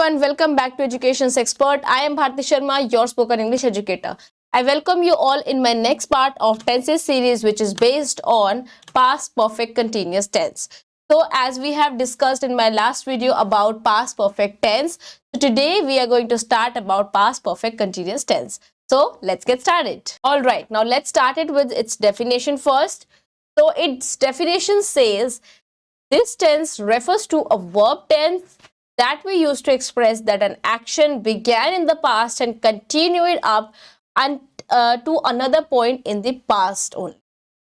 everyone, welcome back to Education's Expert. I am Bharti Sharma, your spoken English educator. I welcome you all in my next part of tenses series, which is based on past perfect continuous tense. So as we have discussed in my last video about past perfect tense, so today we are going to start about past perfect continuous tense. So let's get started. Alright, now let's start it with its definition first. So its definition says, this tense refers to a verb tense that we use to express that an action began in the past and continued up and to another point in the past only.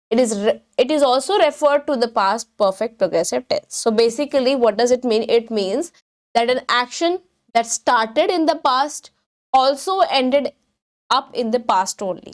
It is also referred to the past perfect progressive tense. So basically, what does it mean? It means that an action that started in the past also ended up in the past only,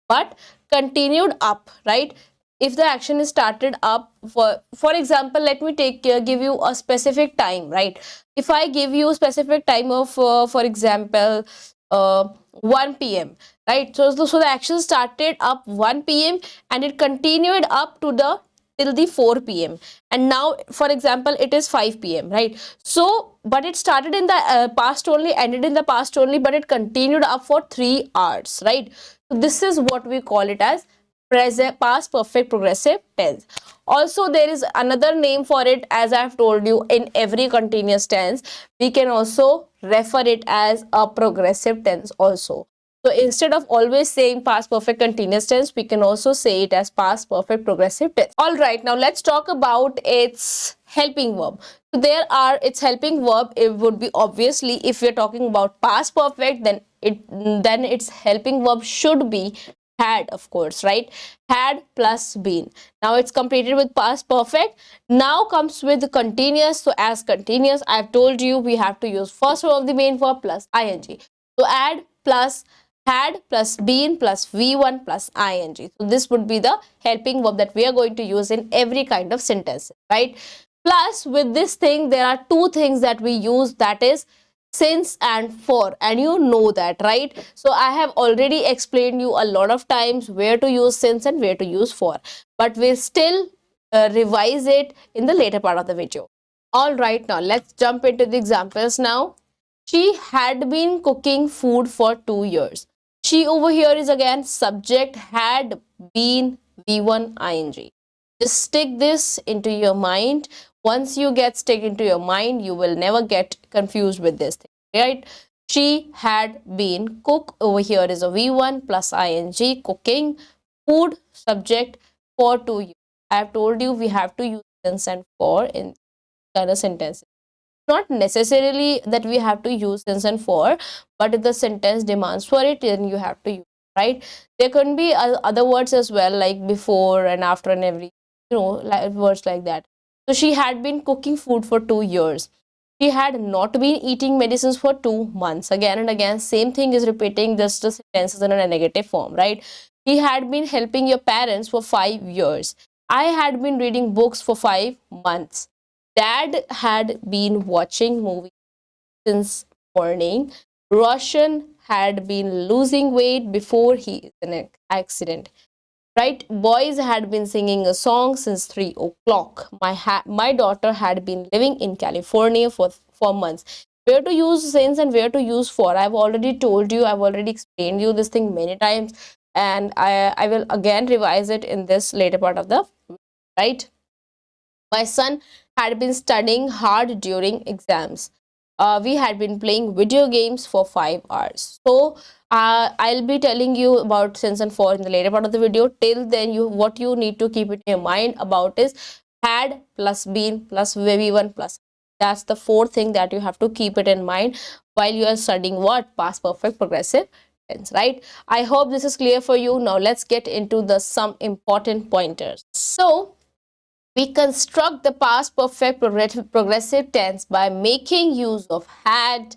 but continued up, right? If the action is started up, for example, let me give you a specific time, right? If I give you a specific time of for example 1 p.m, right? So the action started up 1 p.m and it continued up to the till the 4 p.m, and now for example it is 5 p.m, right? So but it started in the past only, ended in the past only, but it continued up for 3 hours, right? So this is what we call it as present past perfect progressive tense. Also, there is another name for it. As I have told you, in every continuous tense we can also refer it as a progressive tense also. So instead of always saying past perfect continuous tense, we can also say it as past perfect progressive tense. All right, now let's talk about its helping verb. So there are its helping verb. It would be, obviously, if we're talking about past perfect, then its helping verb should be had, of course, right? Had plus been. Now it's completed with past perfect. Now comes with continuous. So as continuous, I've told you we have to use first form of the main verb plus ing. So add plus had plus been plus v1 plus ing. So this would be the helping verb that we are going to use in every kind of sentence, right? Plus, with this thing, there are two things that we use, that is since and for, and you know that, right? So I have already explained you a lot of times where to use since and where to use for, but we'll still revise it in the later part of the video. All right, now let's jump into the examples now. She had been cooking food for 2 years. She over here is again subject, had been, v1 ing. Just stick this into your mind. Once you get stick into your mind, you will never get confused with this thing, right? She had been, cook over here is a v1 plus ing, cooking, food, subject, for 2 years. I have told you we have to use since and for in kind of sentences. Not necessarily that we have to use since and for, but if the sentence demands for it, then you have to use, right? There can be other words as well, like before and after and every, like words like that. So she had been cooking food for 2 years. She had not been eating medicines for 2 months. Again and again, same thing is repeating, just the sentences in a negative form, right? He had been helping your parents for 5 years. I had been reading books for 5 months. Dad had been watching movies since morning. Roshan had been losing weight before he is in an accident. Right? Boys had been singing a song since 3 o'clock. My daughter had been living in California for 4 months. Where to use since and where to use for? I've already told you, I've already explained you this thing many times, and I will again revise it in this later part of the, right? My son had been studying hard during exams. We had been playing video games for 5 hours. So I'll be telling you about since and for in the later part of the video. Till then, what you need to keep in your mind about is had plus been plus v1 plus. That's the fourth thing that you have to keep it in mind while you are studying what? Past perfect progressive tense, right? I hope this is clear for you. Now let's get into some important pointers. So we construct the past perfect progressive tense by making use of had,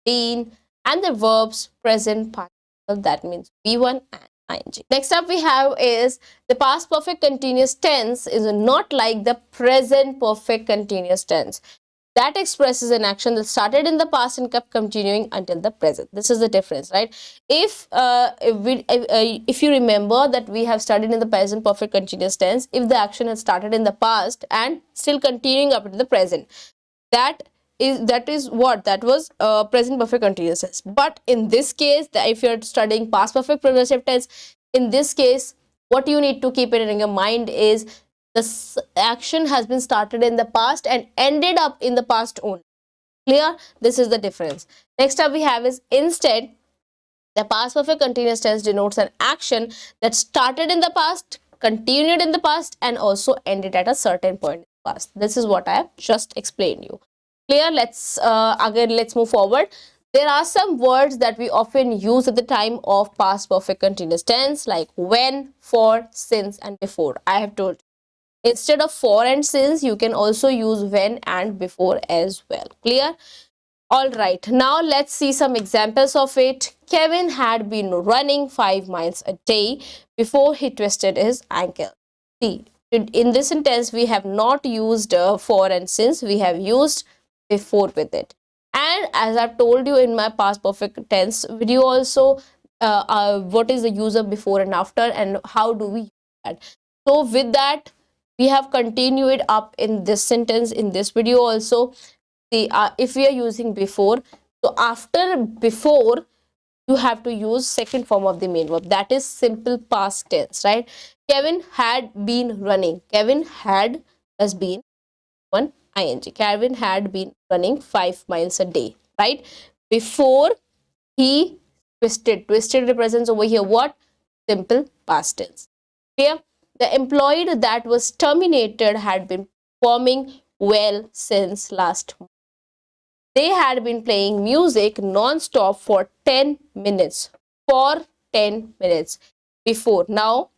been, and the verbs present participle, that means v1 and ing. Next up we have is the past perfect continuous tense is not like the present perfect continuous tense. That expresses an action that started in the past and kept continuing until the present. This is the difference, right? If you remember that we have studied in the present perfect continuous tense, if the action has started in the past and still continuing up to the present, that is what that was present perfect continuous tense. But in this case, if you're studying past perfect progressive tense, in this case, what you need to keep it in your mind is the action has been started in the past and ended up in the past only. Clear? This is the difference. Next up we have is instead, the past perfect continuous tense denotes an action that started in the past, continued in the past, and also ended at a certain point in the past. This is what I have just explained you. Clear? Let's move forward. There are some words that we often use at the time of past perfect continuous tense, like when, for, since, and before. I have told you. Instead of for and since, you can also use when and before as well. Clear? All right, now let's see some examples of it. Kevin had been running 5 miles a day before he twisted his ankle. See, in this sentence, we have not used for and since, we have used before with it. And as I've told you in my past perfect tense video also, what is the use of before and after and how do we use that. So with that, we have continued up in this sentence in this video also. See, if we are using before, so after before, you have to use second form of the main verb, that is simple past tense, right? Kevin had been running. Kevin had has been one ing. Kevin had been running 5 miles a day, right? Before he twisted. Twisted represents over here what? Simple past tense. Clear? The employee that was terminated had been performing well since last month. They had been playing music non-stop for 10 minutes. For 10 minutes before. Now,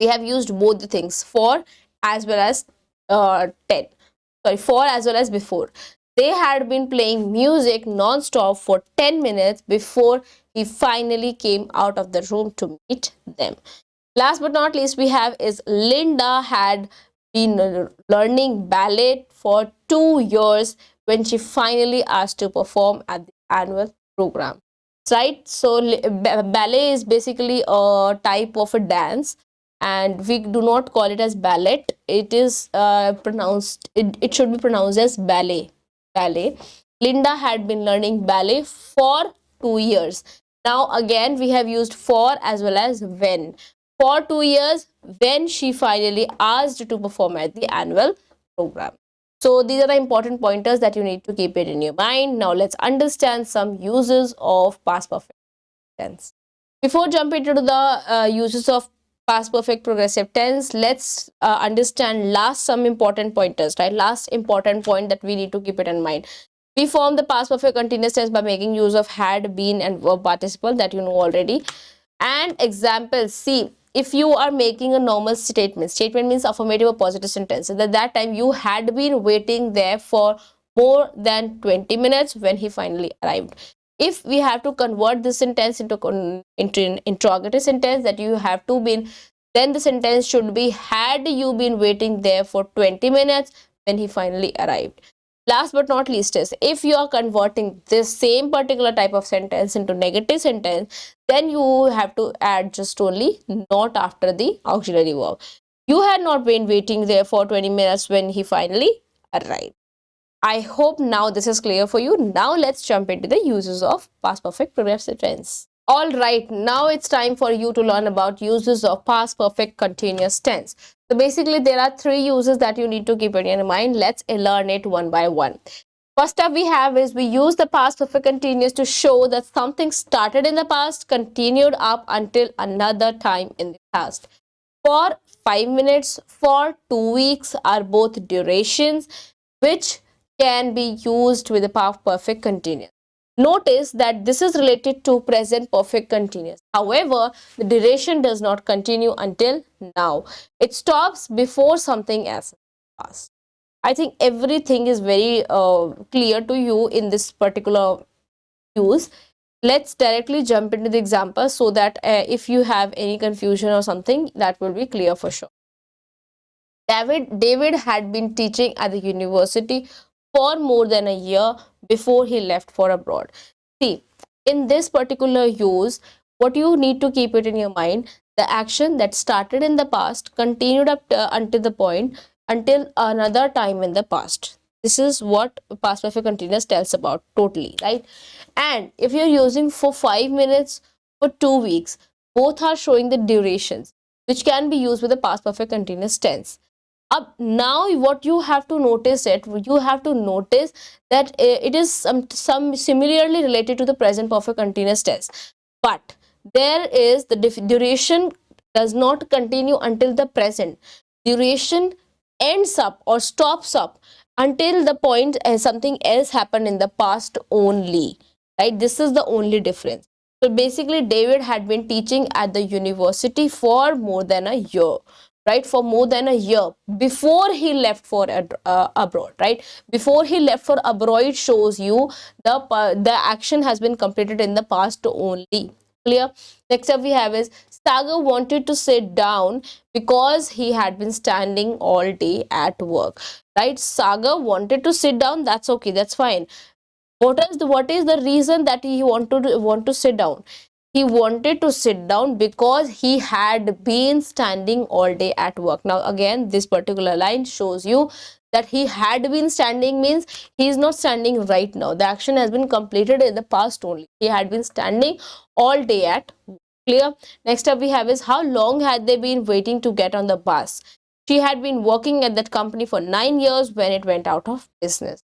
we have used both the things, for as well as 10. Sorry, for as well as before. They had been playing music non-stop for 10 minutes before he finally came out of the room to meet them. Last but not least, we have is Linda had been learning ballet for 2 years when she finally asked to perform at the annual program. Right? So ballet is basically a type of a dance, and we do not call it as ballet. It is it should be pronounced as ballet. Ballet. Linda had been learning ballet for 2 years. Now again, we have used for as well as when. For 2 years, when she finally asked to perform at the annual program. So these are the important pointers that you need to keep it in your mind. Now let's understand some uses of past perfect tense. Before jumping into the uses of past perfect progressive tense, let's understand some important pointers, right? Last important point that we need to keep it in mind. We form the past perfect continuous tense by making use of had, been, and verb participle that you know already. And examples, see, if you are making a normal statement means affirmative or positive sentence. At that time, you had been waiting there for more than 20 minutes when he finally arrived. If we have to convert this sentence into an interrogative sentence, that you have to been, then the sentence should be had you been waiting there for 20 minutes when he finally arrived. Last but not least is, if you are converting this same particular type of sentence into negative sentence, then you have to add just only not after the auxiliary verb. You had not been waiting there for 20 minutes when he finally arrived. I hope now this is clear for you. Now let's jump into the uses of past perfect progressive tense. All right, now it's time for you to learn about uses of past perfect continuous tense. So basically, there are 3 uses that you need to keep in your mind. Let's learn it one by one. First up we have is, we use the past perfect continuous to show that something started in the past, continued up until another time in the past. For 5 minutes, for 2 weeks are both durations which can be used with the past perfect continuous. Notice that this is related to present perfect continuous. However, the duration does not continue until now. It stops before something else passes. I think everything is very clear to you in this particular use. Let's directly jump into the example so that if you have any confusion or something, that will be clear for sure. David had been teaching at the university for more than a year before he left for abroad. See, in this particular use, what you need to keep it in your mind, the action that started in the past continued up until the point until another time in the past. This is what past perfect continuous tells about totally, right? And if you're using for 5 minutes for 2 weeks, both are showing the durations which can be used with the past perfect continuous tense. Up now, what you have to notice that it is some similarly related to the present perfect continuous tense, but there is the duration does not continue until the present. Duration ends up or stops up until the point something else happened in the past only, right? This is the only difference. So basically, David had been teaching at the university for more than a year, right? For more than a year before he left for abroad, right? Before he left for abroad shows you the action has been completed in the past only. Clear? Next up we have is Sagar wanted to sit down because he had been standing all day at work, right? Sagar wanted to sit down. That's okay. That's fine. What is the reason that he want to sit down? He wanted to sit down because he had been standing all day at work. Now again, this particular line shows you that he had been standing means he is not standing right now. The action has been completed in the past only. He had been standing all day at work. Clear? Next up we have is how long had they been waiting to get on the bus? She had been working at that company for 9 years when it went out of business.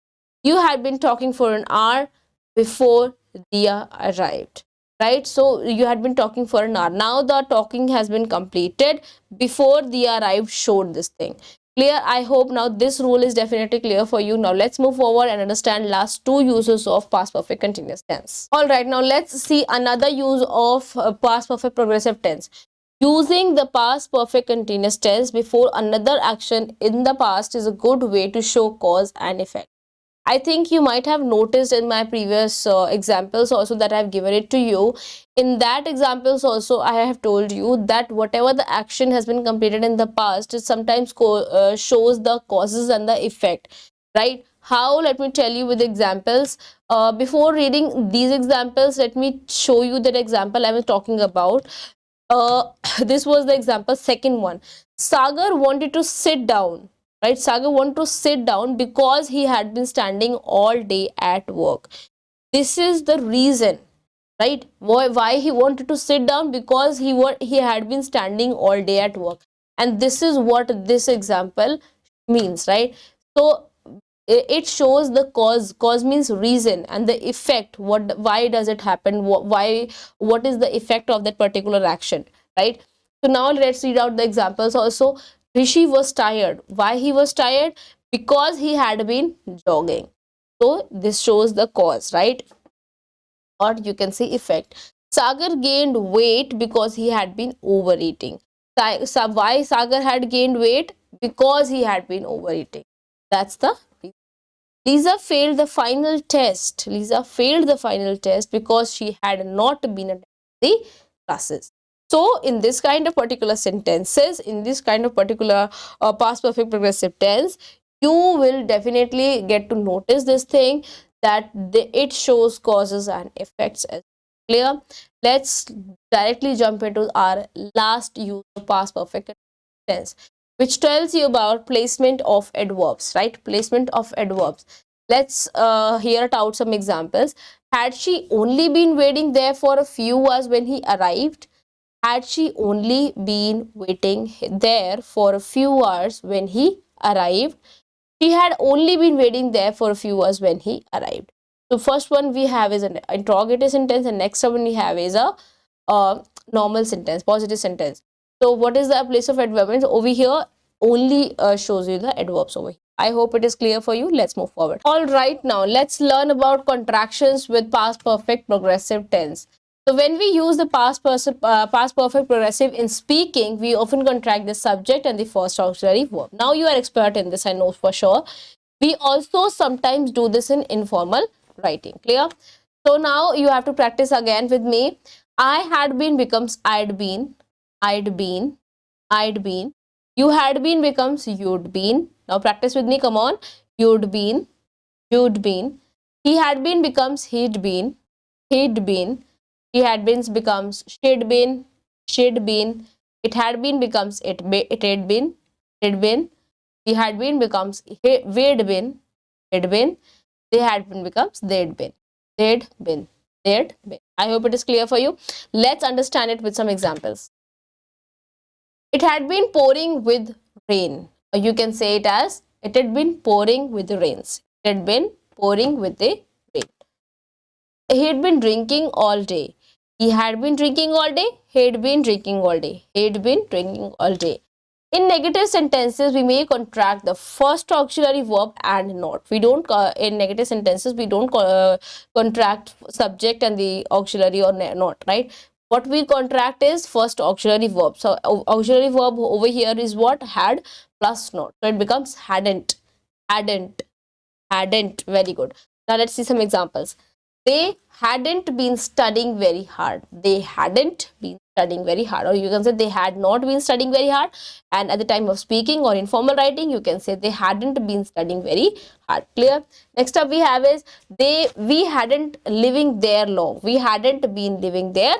You had been talking for an hour before Dia arrived, right? So you had been talking for an hour. Now the talking has been completed before Dia arrived, showed this thing. Clear? I hope now this rule is definitely clear for you. Now let's move forward and understand last two uses of past perfect continuous tense. All right, now let's see another use of past perfect progressive tense. Using the past perfect continuous tense before another action in the past is a good way to show cause and effect. I think you might have noticed in my previous examples also that I have given it to you. In that examples also, I have told you that whatever the action has been completed in the past, it sometimes shows the causes and the effect, right? How? Let me tell you with examples. Before reading these examples, let me show you that example I was talking about. This was the example, second one. Sagar wanted to sit down, right? Sagar wanted to sit down because he had been standing all day at work. This is the reason, right? Why he wanted to sit down? Because he had been standing all day at work, and this is what this example means, right? So it shows the cause means reason, and the effect, why does it happen, what is the effect of that particular action, right? So now let's read out the examples also. Rishi was tired. Why he was tired? Because he had been jogging. So this shows the cause, right? Or you can say effect. Sagar gained weight because he had been overeating. Why Sagar had gained weight? Because he had been overeating. That's the Lisa failed the final test. Lisa failed the final test because she had not been attending the classes. So, in this kind of particular sentences, in this kind of particular past perfect progressive tense, you will definitely get to notice this thing that it shows causes and effects as clear. Let's directly jump into our last use of past perfect tense, which tells you about placement of adverbs, right? Placement of adverbs. Let's hear it out some examples. Had she only been waiting there for a few hours when he arrived? Had she only been waiting there for a few hours when he arrived? She had only been waiting there for a few hours when he arrived. So first one we have is an interrogative sentence, and next one we have is a normal sentence, positive sentence. So what is the place of adverb? Over here only shows you the adverbs over here. I hope it is clear for you. Let's move forward. All right, now let's learn about contractions with past perfect progressive tense. So when we use the past perfect progressive in speaking, we often contract the subject and the first auxiliary verb. Now you are expert in this, I know for sure. We also sometimes do this in informal writing. Clear? So now you have to practice again with me. I had been becomes I'd been. I'd been. I'd been. You had been becomes you'd been. Now practice with me. Come on. You'd been. You'd been. He had been becomes he'd been. He'd been. He had been becomes she'd been. She'd been. It had been becomes it had been. It'd been. He had been becomes we'd been. they'd been. They had been becomes they'd been. They'd been. They'd been. I hope it is clear for you. Let's understand it with some examples. It had been pouring with rain. Or you can say it as it had been pouring with the rains. It had been pouring with the rain. He had been drinking all day. He had been drinking all day. He had been drinking all day. He had been drinking all day. In negative sentences, we may contract the first auxiliary verb and not. We don't, in negative sentences, we don't contract subject and the auxiliary or not, right? What we contract is first auxiliary verb. So, auxiliary verb over here is what? Had plus not. So, it becomes hadn't, hadn't, hadn't. Very good. Now, let's see some examples. They hadn't been studying very hard. They hadn't been studying very hard, or you can say they had not been studying very hard. And at the time of speaking or informal writing, you can say they hadn't been studying very hard. Clear? Next up we have is we hadn't living there long. We hadn't been living there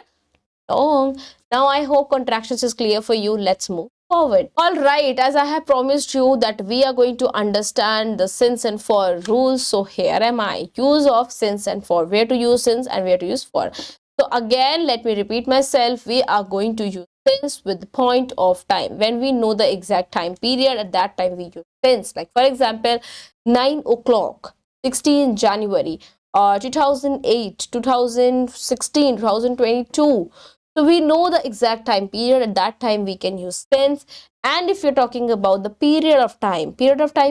long. Now I hope contractions is clear for you. Let's move forward. All right, as I have promised you that we are going to understand the since and for rules. So here am I. Use of since and for. Where to use since and where to use for. So again, let me repeat myself. We are going to use since with the point of time. When we know the exact time period, at that time we use since. Like for example, 9 o'clock, 16 January, 2008, 2016, 2022. So we know the exact time period. At that time we can use since. And if you're talking about the period of time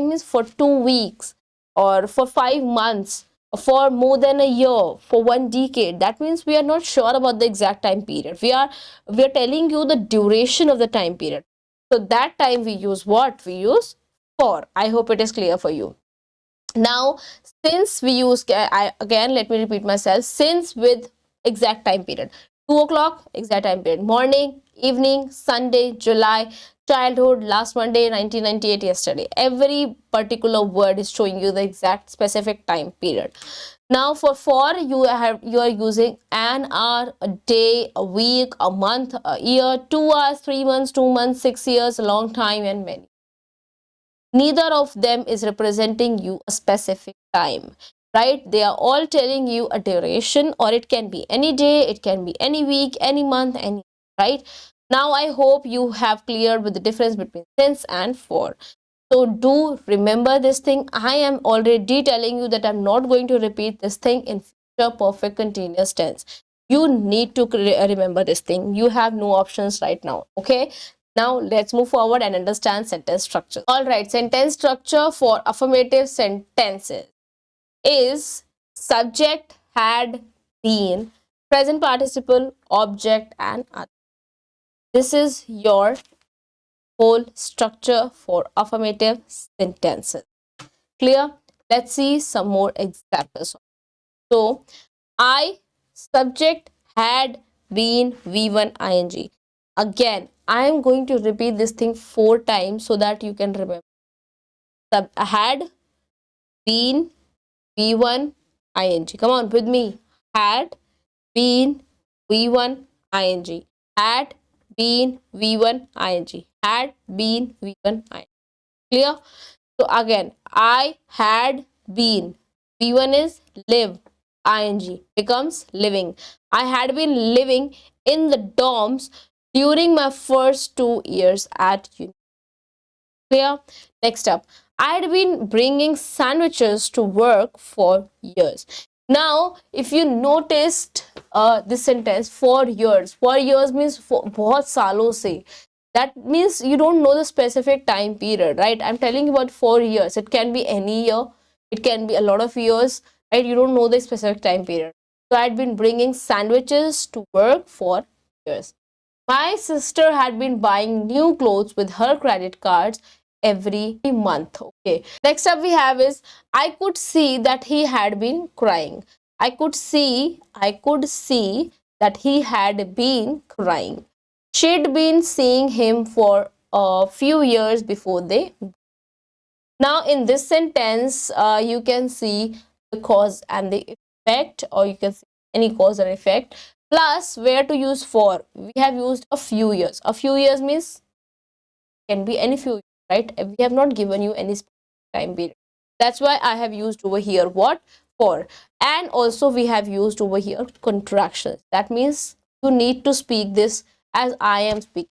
means for 2 weeks or for 5 months, or for more than a year, for 1 decade. That means we are not sure about the exact time period. We are telling you the duration of the time period. So that time we use what? We use for. I hope it is clear for you. Now, since we use, again, let me repeat myself, since with exact time period. 2 o'clock, exact time period. Morning, evening, Sunday, July, childhood, last Monday, 1998, yesterday. Every particular word is showing you the exact specific time period. Now for you are using an hour, a day, a week, a month, a year, 2 hours, 3 months, 2 months, 6 years, a long time, and many. Neither of them is representing you a specific time, right? They are all telling you a duration, or it can be any day, it can be any week, any month, any, right? Now I hope you have cleared with the difference between since and for. So do remember this thing. I am already telling you that I'm not going to repeat this thing in future perfect continuous tense. You need to remember this thing. You have no options right now. Okay. Now let's move forward and understand sentence structure. All right. Sentence structure for affirmative sentences is subject, had, been, present participle, object, and other. This is your whole structure for affirmative sentences. Clear? Let's see some more examples. So, I, subject, had, been, V1, ing. Again, I am going to repeat this thing 4 times so that you can remember. Had, been, V1, ing. Come on with me. Had, been, V1, ing. Had, been, V1, ing. Had, been, V1, ing. Clear? So again, I had been. V1 is live. Ing becomes living. I had been living in the dorms during my first 2 years at uni. Clear? Next up, I had been bringing sandwiches to work for years. Now, if you noticed this sentence, for years means for बहुत सालों से. That means you don't know the specific time period, right? I'm telling you about 4 years. It can be any year. It can be a lot of years, right? You don't know the specific time period. So I'd been bringing sandwiches to work for years. My sister had been buying new clothes with her credit cards every month. Okay. Next up we have is I could see that he had been crying. I could see that he had been crying. She'd been seeing him for a few years before they. Now in this sentence, you can see the cause and the effect, or you can see any cause or effect. Plus, where to use for? We have used a few years. A few years means can be any few years, right? We have not given you any time period. That's why I have used over here what? For. And also we have used over here contractions. That means you need to speak this as I am speaking.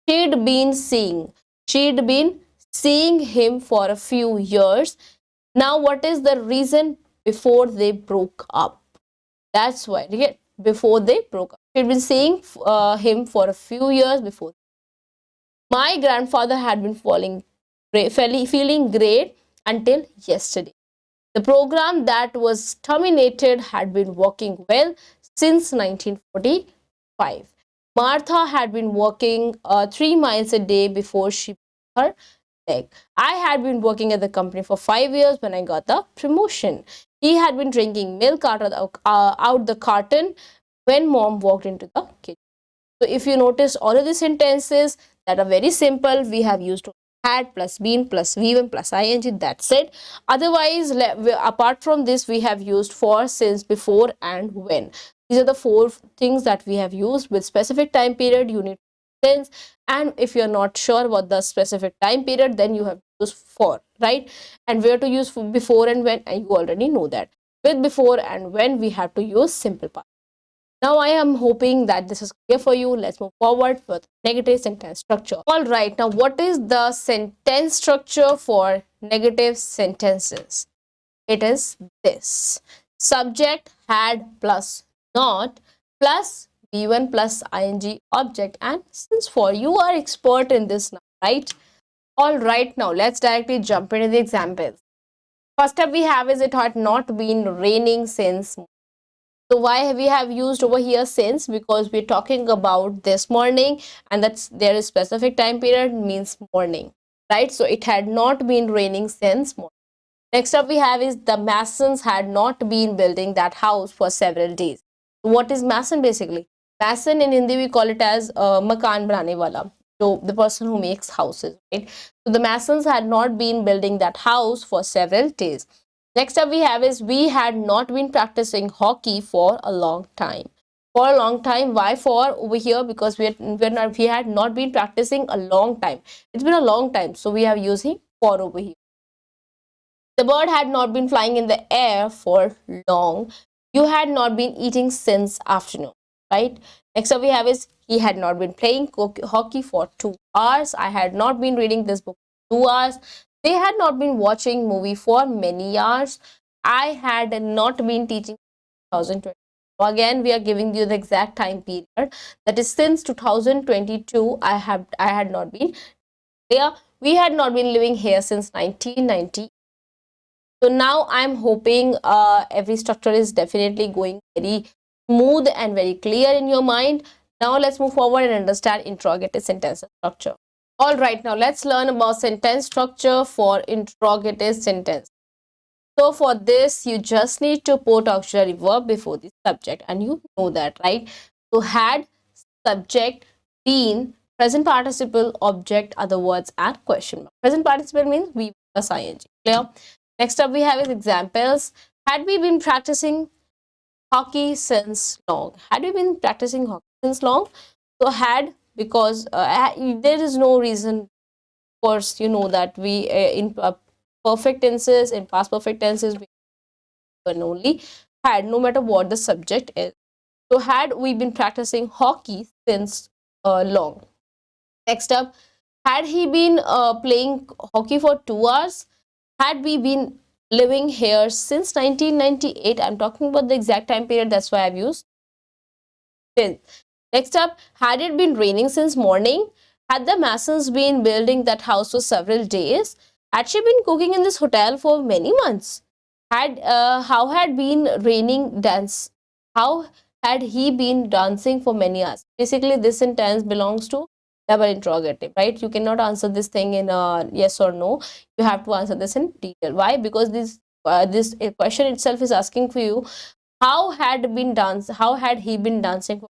She'd been seeing. She'd been seeing him for a few years. Now, what is the reason? Before they broke up? That's why. Okay? Before they broke up. She'd been seeing him for a few years before. My grandfather had been feeling great until yesterday. The program that was terminated had been working well since 1945. Martha had been walking 3 miles a day before she broke her leg. I had been working at the company for 5 years when I got the promotion. He had been drinking milk out the carton when mom walked into the kitchen. So if you notice, all of the sentences that are very simple, we have used had plus been plus v1 plus ing. That's it. Otherwise, apart from this, we have used for, since, before, and when. These are the four things that we have used with specific time period. You need since, and if you're not sure about the specific time period, then you have to use for, right? And where to use before and when, and you already know that. With before and when, we have to use simple past. Now I am hoping that this is clear for you. Let's move forward with negative sentence structure. All right, now what is the sentence structure for negative sentences? It is this: subject had plus not plus v1 plus ing object and since for. You are expert in this now, right? All right, now let's directly jump into the examples. First up we have is, it had not been raining since. So why we have used over here since? Because we're talking about this morning, and that's there is specific time period, means morning, right? So it had not been raining since morning. Next up we have is, the masons had not been building that house for several days. What is mason basically? Mason in Hindi we call it as makan banane wala. So the person who makes houses, right? So the masons had not been building that house for several days. Next up we have is, we had not been practicing hockey for a long time. For a long time. Why for over here? Because we had not been practicing a long time. It's been a long time. So we have using for over here. The bird had not been flying in the air for long. You had not been eating since afternoon, right? Next up we have is, he had not been playing hockey for 2 hours. I had not been reading this book for 2 hours. They had not been watching movie for many hours. I had not been teaching 2020. So again, we are giving you the exact time period. That is since 2022. I had not been here. We had not been living here since 1990. So now I'm hoping every structure is definitely going very smooth and very clear in your mind. Now let's move forward and understand interrogative sentence structure. All right, now let's learn about sentence structure for interrogative sentence. So for this, you just need to put auxiliary verb before the subject, and you know that, right? So had, subject, been, present participle, object, other words, and question mark. Present participle means we plus ing. Clear? Next up we have is examples. Had we been practicing hockey since long? Had we been practicing hockey since long? So had, because there is no reason. Of course, you know that we in perfect tenses, in past perfect tenses, we can only had, no matter what the subject is. So had we been practicing hockey since long? Next up, had he been playing hockey for 2 hours? Had we been living here since 1998? I'm talking about the exact time period, that's why I've used since. Next up, had it been raining since morning? Had the masons been building that house for several days? Had she been cooking in this hotel for many months? How had been raining dance? How had he been dancing for many hours? Basically, this sentence belongs to double interrogative, right? You cannot answer this thing in a yes or no. You have to answer this in detail. Why? Because this question itself is asking for you, how had he been dancing for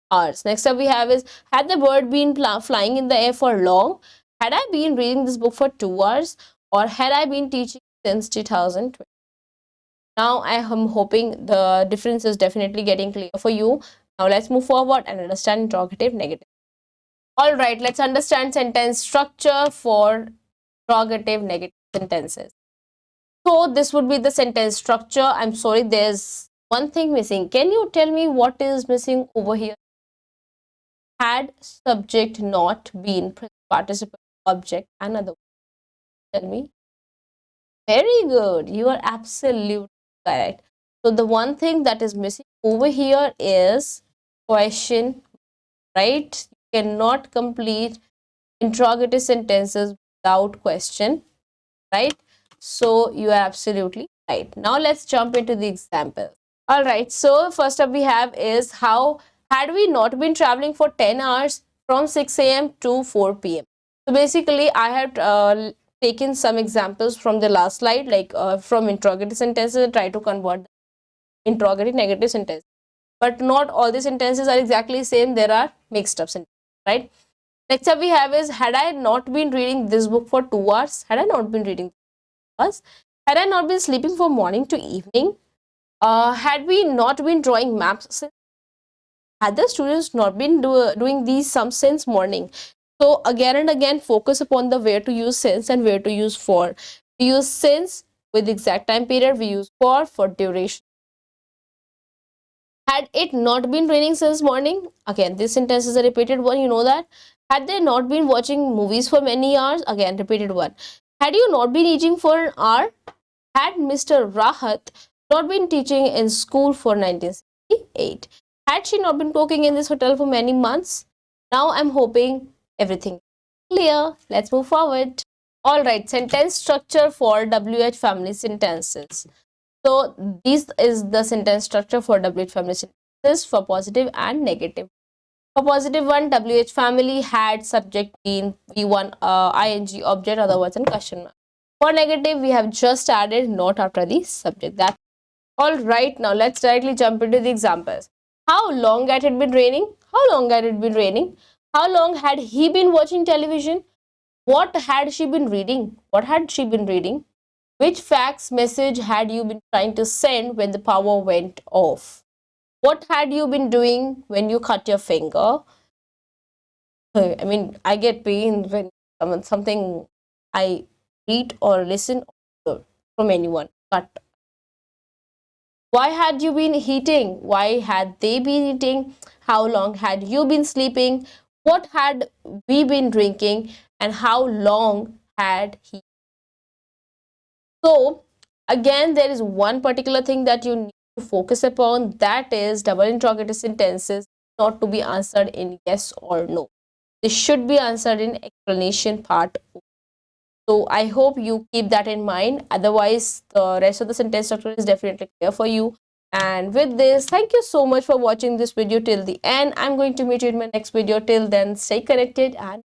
hours? Next up we have is, had the bird been flying in the air for long? Had I been reading this book for 2 hours? Or had I been teaching since 2020? Now I am hoping the difference is definitely getting clear for you. Now let's move forward and understand interrogative negative. All right, let's understand sentence structure for interrogative negative sentences. So this would be the sentence structure. I'm sorry, there's one thing missing. Can you tell me what is missing over here? Had subject not been participle object another. Tell me. Very good. You are absolutely correct. So the one thing that is missing over here is question, right? You cannot complete interrogative sentences without question, right? So you are absolutely right. Now let's jump into the example. All right. So first up we have is how had we not been traveling for 10 hours from 6 a.m. to 4 p.m. So basically I have taken some examples from the last slide, like from interrogative sentences and try to convert interrogative negative sentence. But not all the sentences are exactly same. There are mixed up sentences, right? Next up we have is had I not been reading this book for 2 hours, had I not been reading this, had I not been sleeping from morning to evening, had we not been drawing maps, had the students not been doing these sums since morning. So again and again focus upon the where to use since and where to use for. We use since with exact time period, we use for duration. Had it not been raining since morning, again this sentence is a repeated one, you know that. Had they not been watching movies for many hours, again repeated one. Had you not been eating for an hour, had Mr. Rahat not been teaching in school for 1968, had she not been working in this hotel for many months. Now I'm hoping everything clear. Let's move forward. All right, sentence structure for WH family sentences. So this is the sentence structure for WH family sentences for positive and negative. For positive one, WH family had subject been V1 ing object, otherwise in question mark. For negative, we have just added not after the subject. That's all right. Now let's directly jump into the examples. How long had it been raining? How long had it been raining? How long had he been watching television? What had she been reading? What had she been reading? Which fax message had you been trying to send when the power went off? What had you been doing when you cut your finger? I mean, I get pain when something I read or listen from anyone. But why had you been eating? Why had they been eating? How long had you been sleeping? What had we been drinking? And how long had he? So, again, there is one particular thing that you need to focus upon, that is double interrogative sentences not to be answered in yes or no. This should be answered in explanation part. So I hope you keep that in mind. Otherwise, the rest of the sentence structure is definitely clear for you. And with this, thank you so much for watching this video till the end. I'm going to meet you in my next video. Till then, stay connected and